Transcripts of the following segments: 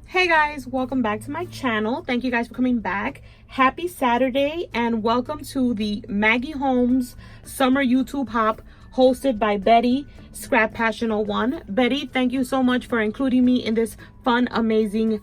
Hey guys, welcome back to my channel. Thank you guys for coming back. Happy Saturday and welcome to the Maggie Holmes Summer YouTube Hop hosted by Betty, Scrappassion01. Betty, thank you so much for including me in this fun, amazing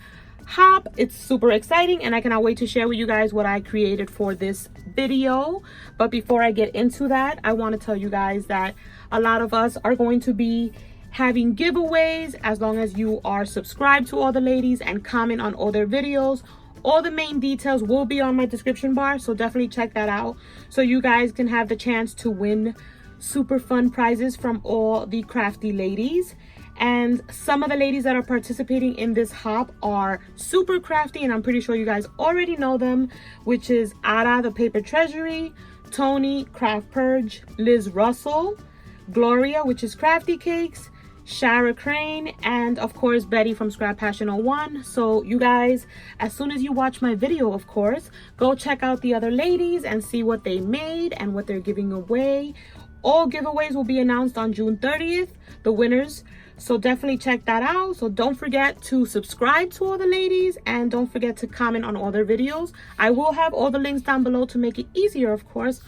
hop. It's super exciting and I cannot wait to share with you guys what I created for this video. But before I get into that, I want to tell you guys that a lot of us are going to be having giveaways as long as you are subscribed to all the ladies and comment on all their videos. All the main details will be on my description bar, so definitely check that out so you guys can have the chance to win super fun prizes from all the crafty ladies. And some of the ladies that are participating in this hop are super crafty, and I'm pretty sure you guys already know them, which is Ada the Paper Treasury, Tony Craft Purge, Liz Russell, Gloria, which is Crafty Cakes, Shara Crane, and of course Betty from Scrappassion01. So you guys, as soon as you watch my video, of course, go check out the other ladies and see what they made and what they're giving away. All giveaways will be announced on June 30th, the winners, so definitely check that out. So don't forget to subscribe to all the ladies and don't forget to comment on all their videos. I will have all the links down below to make it easier, of course,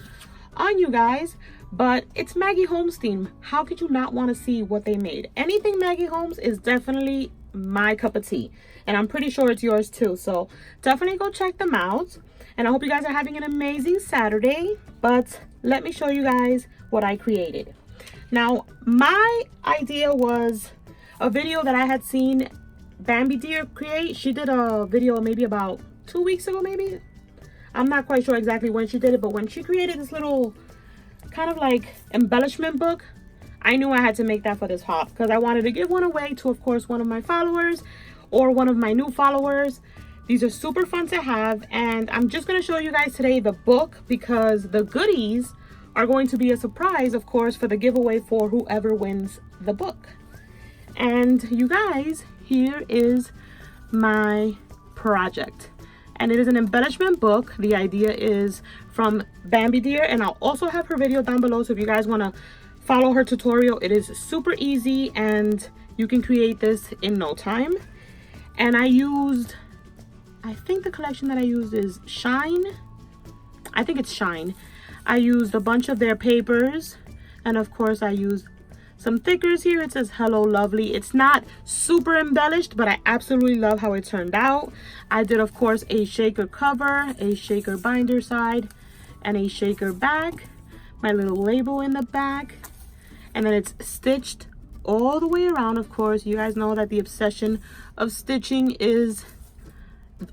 on you guys. But it's Maggie Holmes theme. How could you not want to see what they made? Anything Maggie Holmes is definitely my cup of tea, and I'm pretty sure it's yours too. So definitely go check them out, and I hope you guys are having an amazing Saturday. But let me show you guys what I created. Now, my idea was a video that I had seen Bambi Deer create. She did a video maybe about 2 weeks ago, maybe. I'm not quite sure exactly when she did it, but when she created this little kind of like embellishment book, I knew I had to make that for this hop because I wanted to give one away to, of course, one of my followers or one of my new followers. These are super fun to have, and I'm just going to show you guys today the book because the goodies are going to be a surprise, of course, for the giveaway for whoever wins the book. And you guys, here is my project. And it is an embellishment book. The idea is from Bambi Deer, and I'll also have her video down below, so if you guys want to follow her tutorial, it is super easy and you can create this in no time. And I think the collection that I used is Shine. I think it's Shine. I used a bunch of their papers, and of course I used some thickers here. It says Hello Lovely. It's not super embellished, but I absolutely love how it turned out. I did, of course, a shaker cover, a shaker binder side, and a shaker back. My little label in the back, and then it's stitched all the way around. Of course, you guys know that the obsession of stitching is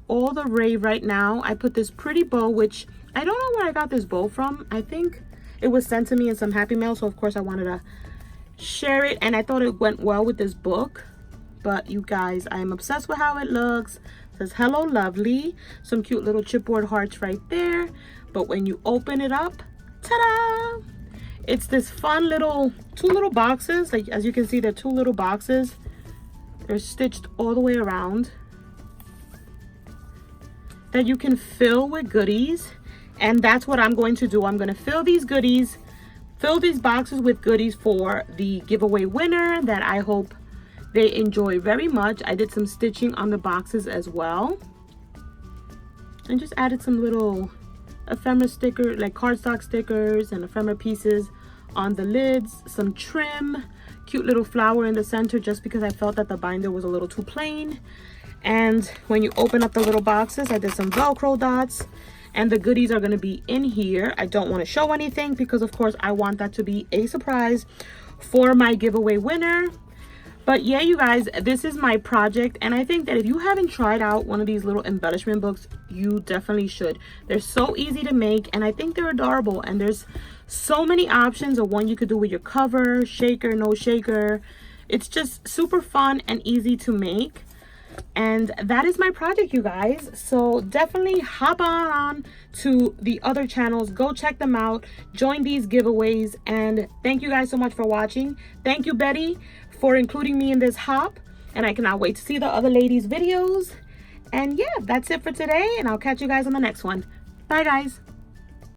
all the rave right now. I put this pretty bow, which I don't know where I got this bow from. I think it was sent to me in some Happy Mail, so of course I wanted to share it, and I thought it went well with this book. But you guys, I am obsessed with how it looks. It says Hello Lovely, some cute little chipboard hearts right there. But when you open it up, ta-da, it's this fun little two little boxes. Like, as you can see, they're two little boxes. They're stitched all the way around that you can fill with goodies. And that's what I'm going to do. I'm going to fill these goodies, fill these boxes with goodies for the giveaway winner that I hope they enjoy very much. I did some stitching on the boxes as well, and just added some little ephemera sticker, like cardstock stickers and ephemera pieces on the lids, some trim, cute little flower in the center just because I felt that the binder was a little too plain. And when you open up the little boxes, I did some Velcro dots, and the goodies are going to be in here. I don't want to show anything because, of course, I want that to be a surprise for my giveaway winner. But yeah, you guys, this is my project, and I think that if you haven't tried out one of these little embellishment books, you definitely should. They're so easy to make, and I think they're adorable, and there's so many options of one you could do with your cover, shaker, no shaker. It's just super fun and easy to make. And that is my project, you guys. So definitely hop on to the other channels, go check them out, join these giveaways, and thank you guys so much for watching. Thank you, Betty, for including me in this hop, and I cannot wait to see the other ladies' videos. And yeah, that's it for today, and I'll catch you guys on the next one. Bye, guys.